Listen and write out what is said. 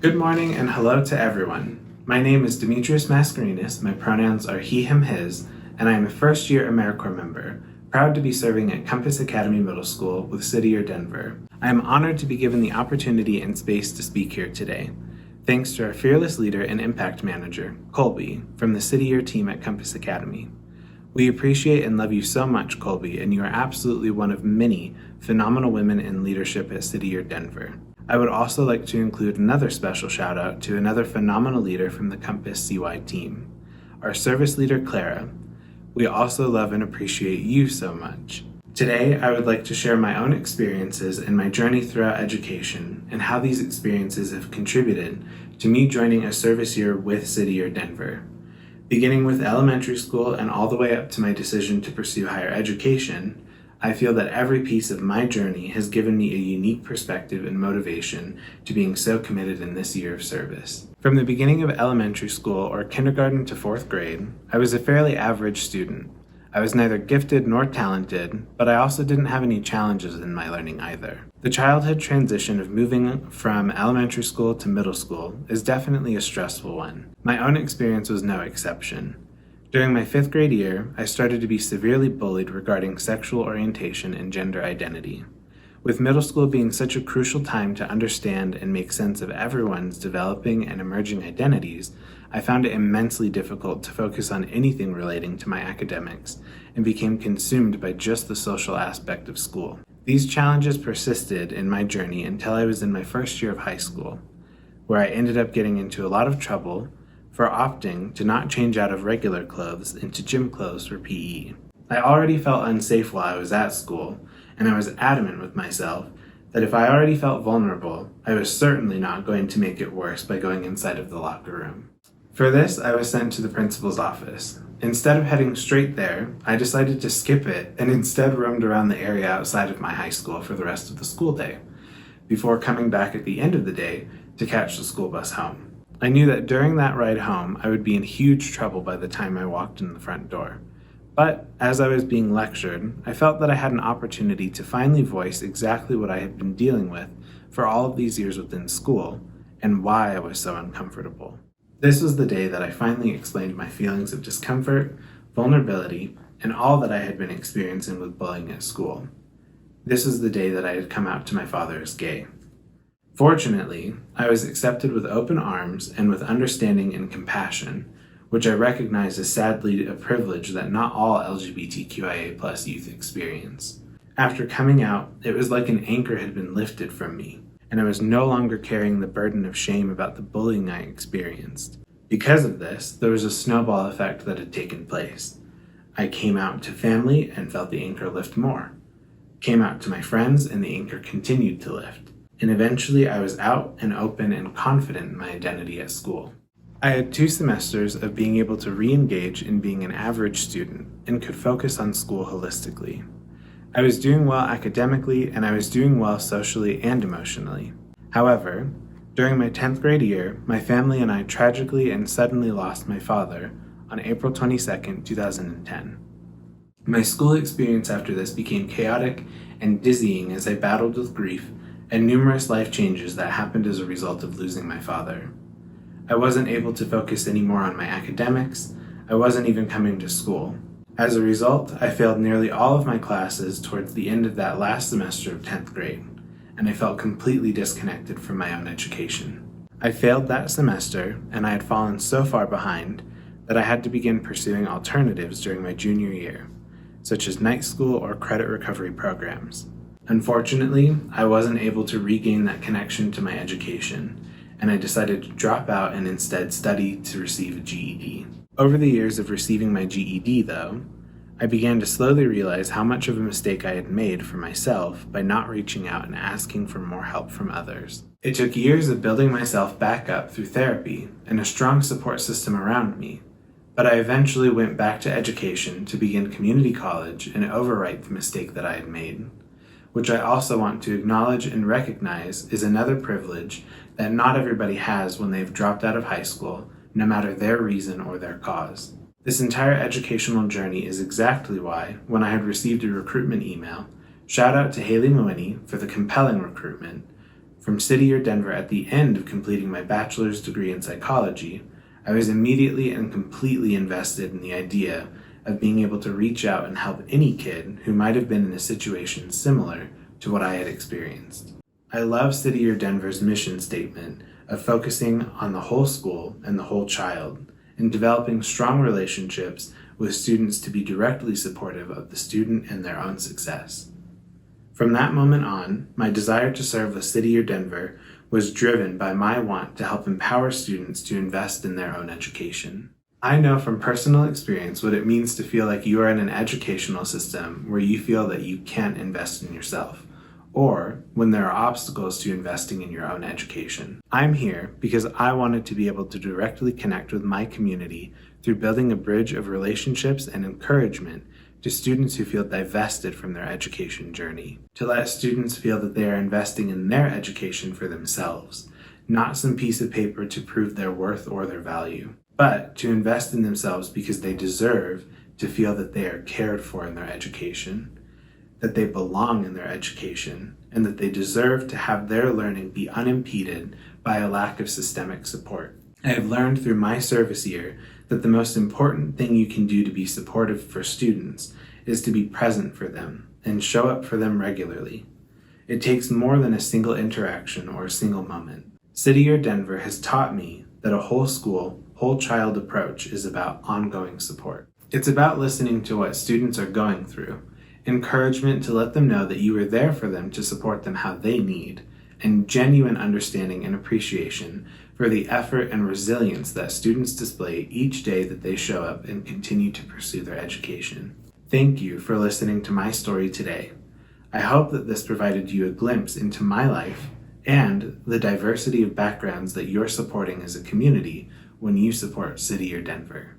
Good morning and hello to everyone. My name is Demetrius Mascarenhas, my pronouns are he, him, his, and I am a first-year AmeriCorps member, proud to be serving at Compass Academy Middle School with City Year Denver. I am honored to be given the opportunity and space to speak here today. Thanks to our fearless leader and impact manager, Colby, from the City Year team at Compass Academy. We appreciate and love you so much, Colby, and you are absolutely one of many phenomenal women in leadership at City Year Denver. I would also like to include another special shout out to another phenomenal leader from the Compass CY team, our service leader, Clara. We also love and appreciate you so much. Today, I would like to share my own experiences and my journey throughout education and how these experiences have contributed to me joining a service year with City Year Denver. Beginning with elementary school and all the way up to my decision to pursue higher education, I feel that every piece of my journey has given me a unique perspective and motivation to being so committed in this year of service. From the beginning of elementary school, or kindergarten to 4th grade, I was a fairly average student. I was neither gifted nor talented, but I also didn't have any challenges in my learning either. The childhood transition of moving from elementary school to middle school is definitely a stressful one. My own experience was no exception. During my 5th grade year, I started to be severely bullied regarding sexual orientation and gender identity. With middle school being such a crucial time to understand and make sense of everyone's developing and emerging identities, I found it immensely difficult to focus on anything relating to my academics and became consumed by just the social aspect of school. These challenges persisted in my journey until I was in my first year of high school, where I ended up getting into a lot of trouble for opting to not change out of regular clothes into gym clothes for PE. I already felt unsafe while I was at school, and I was adamant with myself that if I already felt vulnerable, I was certainly not going to make it worse by going inside of the locker room. For this, I was sent to the principal's office. Instead of heading straight there, I decided to skip it and instead roamed around the area outside of my high school for the rest of the school day, before coming back at the end of the day to catch the school bus home. I knew that during that ride home, I would be in huge trouble by the time I walked in the front door. But as I was being lectured, I felt that I had an opportunity to finally voice exactly what I had been dealing with for all of these years within school and why I was so uncomfortable. This was the day that I finally explained my feelings of discomfort, vulnerability, and all that I had been experiencing with bullying at school. This was the day that I had come out to my father as gay. Fortunately, I was accepted with open arms and with understanding and compassion, which I recognize is sadly a privilege that not all LGBTQIA+ youth experience. After coming out, it was like an anchor had been lifted from me, and I was no longer carrying the burden of shame about the bullying I experienced. Because of this, there was a snowball effect that had taken place. I came out to family and felt the anchor lift more. Came out to my friends and the anchor continued to lift. And eventually I was out and open and confident in my identity at school. I had 2 semesters of being able to re-engage in being an average student and could focus on school holistically. I was doing well academically and I was doing well socially and emotionally. However, during my 10th grade year, my family and I tragically and suddenly lost my father on April 22, 2010. My school experience after this became chaotic and dizzying as I battled with grief and numerous life changes that happened as a result of losing my father. I wasn't able to focus anymore on my academics. I wasn't even coming to school. As a result, I failed nearly all of my classes towards the end of that last semester of 10th grade, and I felt completely disconnected from my own education. I failed that semester, and I had fallen so far behind that I had to begin pursuing alternatives during my junior year, such as night school or credit recovery programs. Unfortunately, I wasn't able to regain that connection to my education, and I decided to drop out and instead study to receive a GED. Over the years of receiving my GED, though, I began to slowly realize how much of a mistake I had made for myself by not reaching out and asking for more help from others. It took years of building myself back up through therapy and a strong support system around me, but I eventually went back to education to begin community college and overwrite the mistake that I had made, which I also want to acknowledge and recognize is another privilege that not everybody has when they've dropped out of high school, no matter their reason or their cause. This entire educational journey is exactly why, when I had received a recruitment email, shout out to Haley Mooney for the compelling recruitment, From City or Denver at the end of completing my bachelor's degree in psychology, I was immediately and completely invested in the idea of being able to reach out and help any kid who might have been in a situation similar to what I had experienced. I love City or Denver's mission statement of focusing on the whole school and the whole child, and developing strong relationships with students to be directly supportive of the student and their own success. From that moment on, my desire to serve the City or Denver was driven by my want to help empower students to invest in their own education. I know from personal experience what it means to feel like you are in an educational system where you feel that you can't invest in yourself, or when there are obstacles to investing in your own education. I'm here because I wanted to be able to directly connect with my community through building a bridge of relationships and encouragement to students who feel divested from their education journey, to let students feel that they are investing in their education for themselves, not some piece of paper to prove their worth or their value, but to invest in themselves because they deserve to feel that they are cared for in their education, that they belong in their education, and that they deserve to have their learning be unimpeded by a lack of systemic support. I have learned through my service year that the most important thing you can do to be supportive for students is to be present for them and show up for them regularly. It takes more than a single interaction or a single moment. City or Denver has taught me that a whole school, whole child approach is about ongoing support. It's about listening to what students are going through, encouragement to let them know that you are there for them to support them how they need, and genuine understanding and appreciation for the effort and resilience that students display each day that they show up and continue to pursue their education. Thank you for listening to my story today. I hope that this provided you a glimpse into my life and the diversity of backgrounds that you're supporting as a community when you support City or Denver.